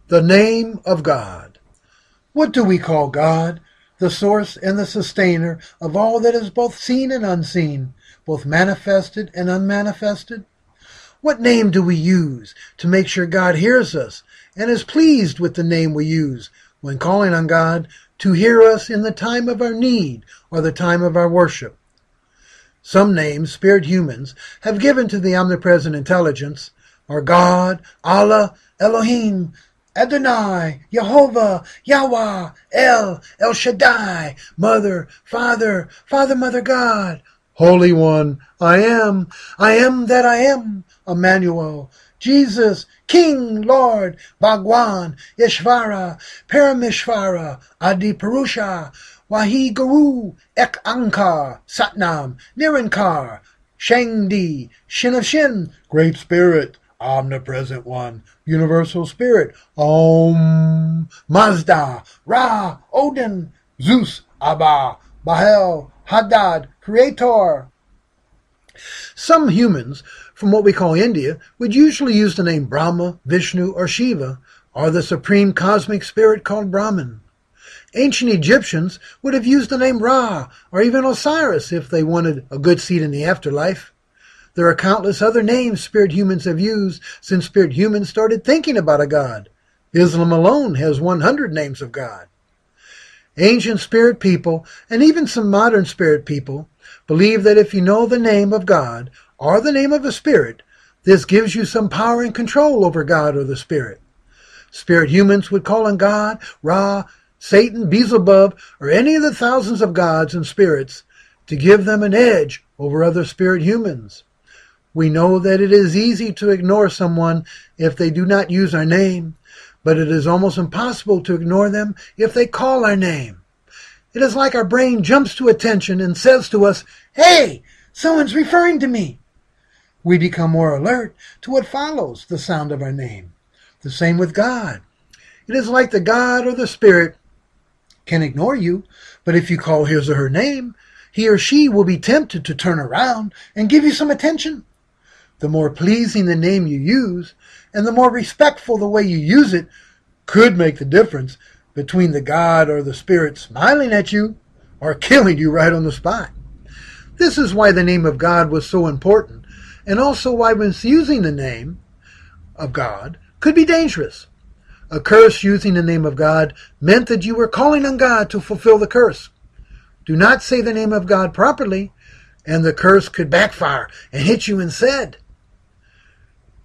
The name of God. What do we call God? The source and the sustainer of all that is both seen and unseen, both manifested and unmanifested? What name do we use to make sure God hears us and is pleased with the name we use when calling on God to hear us in the time of our need or the time of our worship? Some names spirit humans have given to the omnipresent intelligence are God, Allah, Elohim, Adonai, Jehovah, Yahweh, El Shaddai, Mother, Father, Father, Mother, God, Holy One, I am that I am, Emmanuel, Jesus, King, Lord, Bhagwan, Yeshvara, Parameshvara, Adi Purusha, Wahi Guru, Ek Ankar, Satnam, Nirankar, Shangdi, Shin of Shin, Great Spirit, Omnipresent One, Universal Spirit, Om, Mazda, Ra, Odin, Zeus, Abba, Bahel, Hadad, Creator. Some humans from what we call India would usually use the name Brahma, Vishnu, or Shiva, or the supreme cosmic spirit called Brahman. Ancient Egyptians would have used the name Ra, or even Osiris if they wanted a good seat in the afterlife. There are countless other names spirit humans have used since spirit humans started thinking about a god. Islam alone has 100 names of God. Ancient spirit people, and even some modern spirit people, believe that if you know the name of God, or the name of a spirit, this gives you some power and control over God or the spirit. Spirit humans would call on God, Ra, Satan, Beelzebub, or any of the thousands of gods and spirits to give them an edge over other spirit humans. We know that it is easy to ignore someone if they do not use our name, but it is almost impossible to ignore them if they call our name. It is like our brain jumps to attention and says to us, "Hey, someone's referring to me." We become more alert to what follows the sound of our name. The same with God. It is like the God or the spirit can ignore you, but if you call his or her name, he or she will be tempted to turn around and give you some attention. The more pleasing the name you use, and the more respectful the way you use it, could make the difference between the God or the spirit smiling at you or killing you right on the spot. This is why the name of God was so important, and also why misusing the name of God could be dangerous. A curse using the name of God meant that you were calling on God to fulfill the curse. Do not say the name of God properly, and the curse could backfire and hit you instead.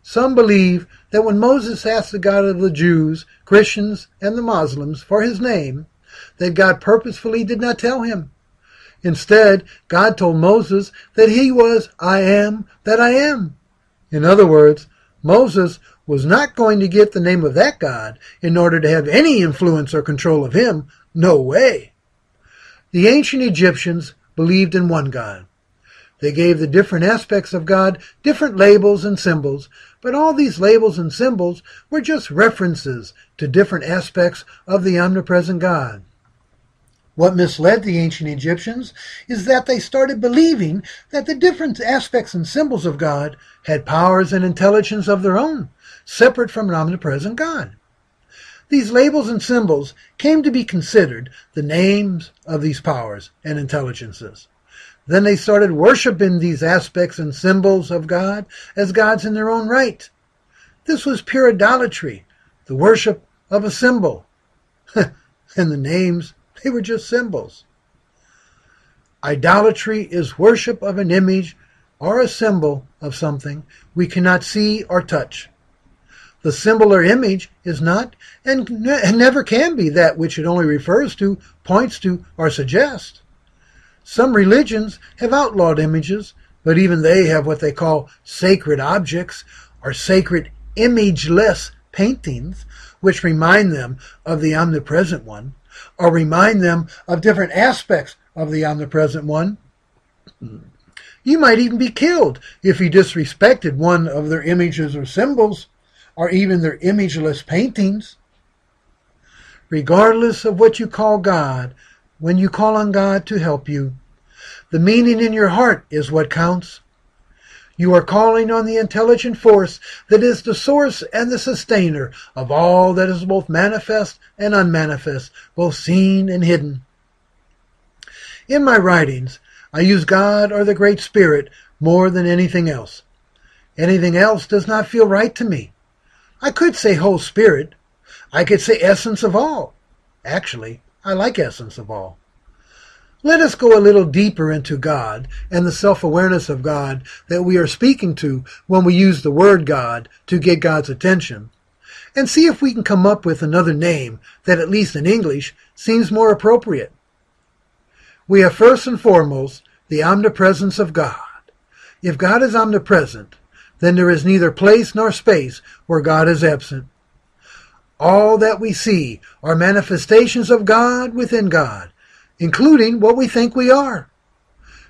Some believe that when Moses asked the God of the Jews, Christians, and the Muslims for his name, that God purposefully did not tell him. Instead, God told Moses that he was I am that I am. In other words, Moses was not going to get the name of that God in order to have any influence or control of him. No way. The ancient Egyptians believed in one God. They gave the different aspects of God different labels and symbols, but all these labels and symbols were just references to different aspects of the omnipresent God. What misled the ancient Egyptians is that they started believing that the different aspects and symbols of God had powers and intelligence of their own, separate from an omnipresent God. These labels and symbols came to be considered the names of these powers and intelligences. Then they started worshiping these aspects and symbols of God as gods in their own right. This was pure idolatry, the worship of a symbol. And the names, they were just symbols. Idolatry is worship of an image or a symbol of something we cannot see or touch. The symbol or image is not and never can be that which it only refers to, points to, or suggests. Some religions have outlawed images, but even they have what they call sacred objects or sacred imageless paintings, which remind them of the omnipresent one, or remind them of different aspects of the omnipresent one. You might even be killed if you disrespected one of their images or symbols, or even their imageless paintings. Regardless of what you call God, when you call on God to help you, the meaning in your heart is what counts. You are calling on the intelligent force that is the source and the sustainer of all that is both manifest and unmanifest, both seen and hidden. In my writings, I use God or the Great Spirit more than anything else. Anything else does not feel right to me. I could say whole spirit. I could say essence of all. Actually, I like essence of all. Let us go a little deeper into God and the self-awareness of God that we are speaking to when we use the word God to get God's attention, and see if we can come up with another name that, at least in English, seems more appropriate. We have first and foremost the omnipresence of God. If God is omnipresent, then there is neither place nor space where God is absent. All that we see are manifestations of God within God, including what we think we are.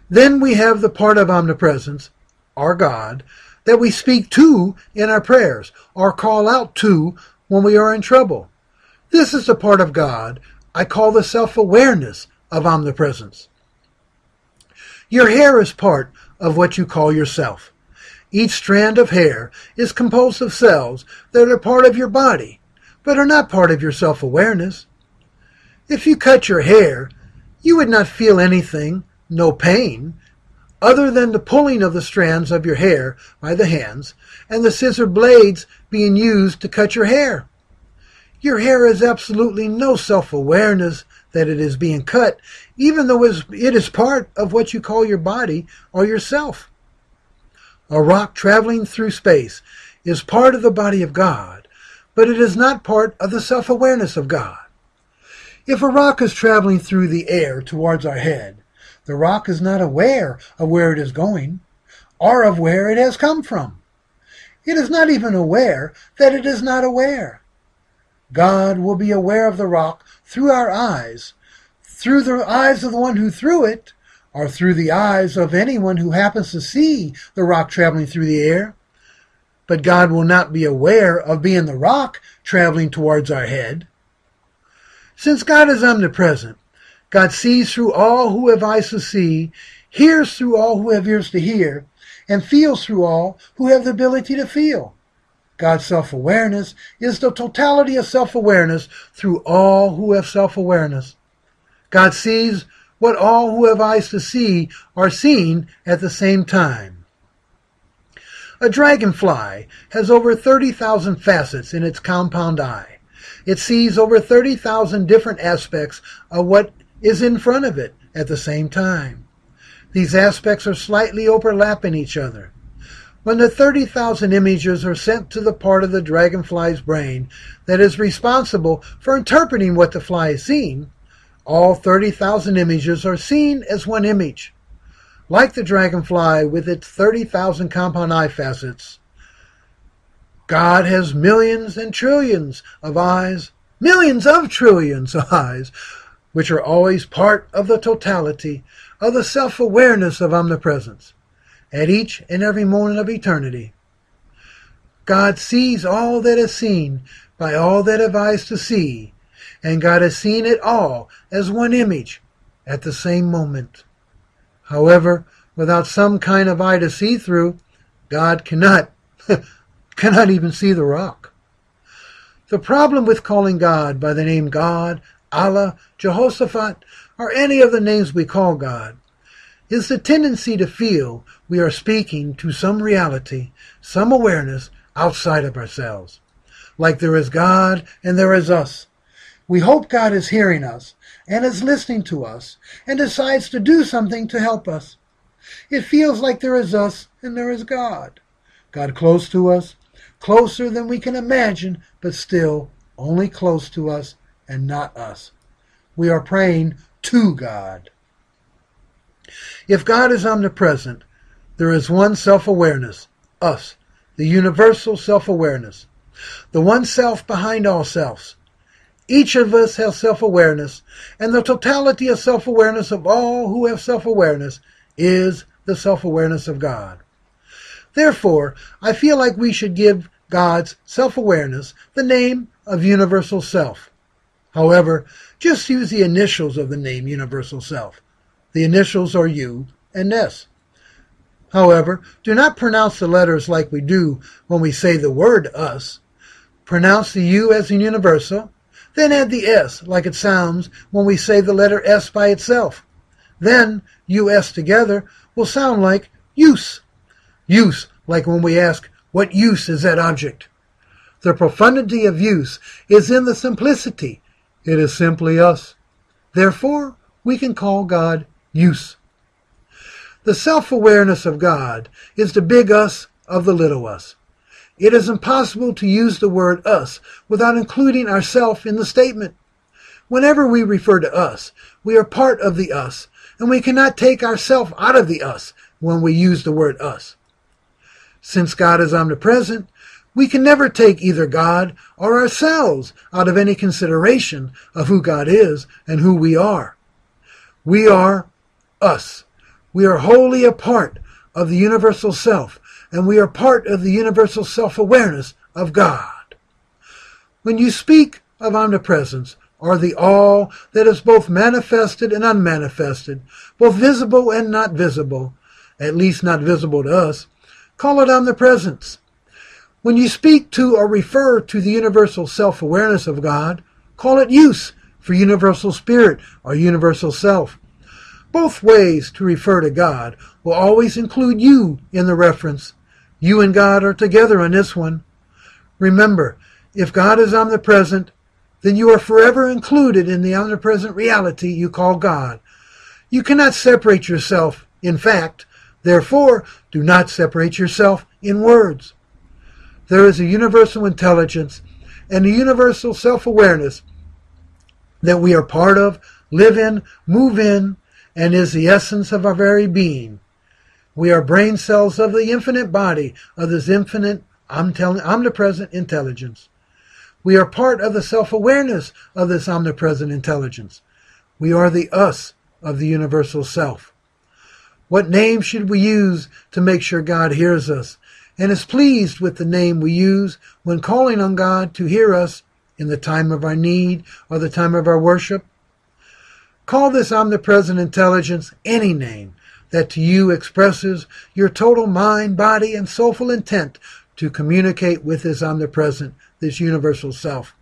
Then we have the part of omnipresence, our God, that we speak to in our prayers or call out to when we are in trouble. This is the part of God I call the self-awareness of omnipresence. Your hair is part of what you call yourself. Each strand of hair is composed of cells that are part of your body, but are not part of your self-awareness. If you cut your hair, you would not feel anything, no pain, other than the pulling of the strands of your hair by the hands and the scissor blades being used to cut your hair. Your hair has absolutely no self-awareness that it is being cut, even though it is part of what you call your body or yourself. A rock traveling through space is part of the body of God, but it is not part of the self-awareness of God. If a rock is traveling through the air towards our head, the rock is not aware of where it is going or of where it has come from. It is not even aware that it is not aware. God will be aware of the rock through our eyes, through the eyes of the one who threw it, or through the eyes of anyone who happens to see the rock traveling through the air. But God will not be aware of being the rock traveling towards our head. Since God is omnipresent, God sees through all who have eyes to see, hears through all who have ears to hear, and feels through all who have the ability to feel. God's self-awareness is the totality of self-awareness through all who have self-awareness. God sees what all who have eyes to see are seeing at the same time. A dragonfly has over 30,000 facets in its compound eye. It sees over 30,000 different aspects of what is in front of it at the same time. These aspects are slightly overlapping each other. When the 30,000 images are sent to the part of the dragonfly's brain that is responsible for interpreting what the fly is seeing, all 30,000 images are seen as one image. Like the dragonfly with its 30,000 compound eye facets, God has millions and trillions of eyes, millions of trillions of eyes, which are always part of the totality of the self-awareness of omnipresence at each and every moment of eternity. God sees all that is seen by all that have eyes to see, and God has seen it all as one image at the same moment. However, without some kind of eye to see through, God cannot even see the rock. The problem with calling God by the name God, Allah, Jehoshaphat, or any of the names we call God is the tendency to feel we are speaking to some reality, some awareness outside of ourselves. Like there is God and there is us. We hope God is hearing us and is listening to us and decides to do something to help us. It feels like there is us and there is God. God close to us, closer than we can imagine, but still only close to us and not us. We are praying to God. If God is omnipresent, there is one self-awareness, us, the universal self-awareness, the one self behind all selves. Each of us has self-awareness, and the totality of self-awareness of all who have self-awareness is the self-awareness of God. Therefore, I feel like we should give God's self-awareness the name of Universal Self. However, just use the initials of the name Universal Self. The initials are U and S. However, do not pronounce the letters like we do when we say the word us. Pronounce the U as in universal, then add the S like it sounds when we say the letter S by itself. Then US together will sound like use. Use, like when we ask, what use is that object? The profundity of use is in the simplicity. It is simply us. Therefore, we can call God use. The self-awareness of God is the big us of the little us. It is impossible to use the word us without including ourself in the statement. Whenever we refer to us, we are part of the us, and we cannot take ourself out of the us when we use the word us. Since God is omnipresent, we can never take either God or ourselves out of any consideration of who God is and who we are. We are us. We are wholly a part of the universal self, and we are part of the universal self-awareness of God. When you speak of omnipresence, or the all that is both manifested and unmanifested, both visible and not visible, at least not visible to us, call it omnipresence. When you speak to or refer to the universal self-awareness of God, call it use for universal spirit or universal self. Both ways to refer to God will always include you in the reference. You and God are together on this one. Remember, if God is omnipresent, then you are forever included in the omnipresent reality you call God. You cannot separate yourself in fact. Therefore, do not separate yourself in words. There is a universal intelligence and a universal self-awareness that we are part of, live in, move in, and is the essence of our very being. We are brain cells of the infinite body of this infinite, omnipresent intelligence. We are part of the self-awareness of this omnipresent intelligence. We are the us of the universal self. What name should we use to make sure God hears us and is pleased with the name we use when calling on God to hear us in the time of our need or the time of our worship? Call this omnipresent intelligence any name that to you expresses your total mind, body, and soulful intent to communicate with this omnipresent, this universal self.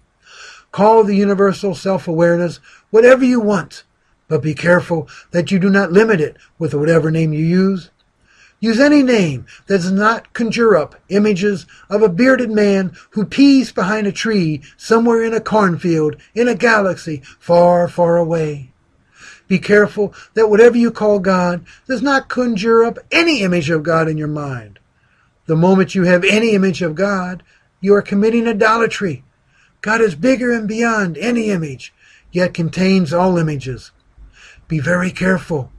Call the universal self-awareness whatever you want, but be careful that you do not limit it with whatever name you use. Use any name that does not conjure up images of a bearded man who pees behind a tree somewhere in a cornfield in a galaxy far, far away. Be careful that whatever you call God does not conjure up any image of God in your mind. The moment you have any image of God, you are committing idolatry. God is bigger and beyond any image, yet contains all images. Be very careful.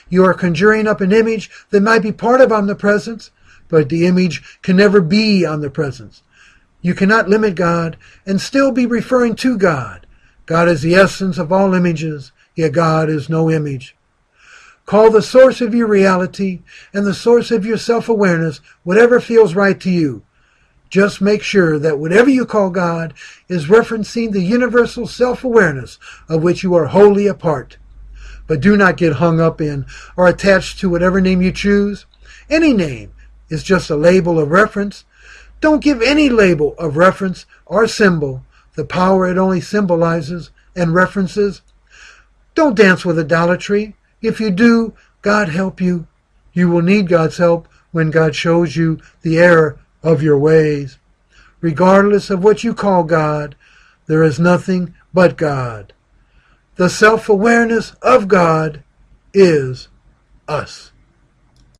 You are conjuring up an image that might be part of omnipresence, but the image can never be omnipresence. You cannot limit God and still be referring to God. God is the essence of all images, yet God is no image. Call the source of your reality and the source of your self-awareness whatever feels right to you. Just make sure that whatever you call God is referencing the universal self-awareness of which you are wholly a part. But do not get hung up in or attached to whatever name you choose. Any name is just a label of reference. Don't give any label of reference or symbol the power it only symbolizes and references. Don't dance with idolatry. If you do, God help you. You will need God's help when God shows you the error of your ways. Regardless of what you call God, there is nothing but God. The self-awareness of God is us.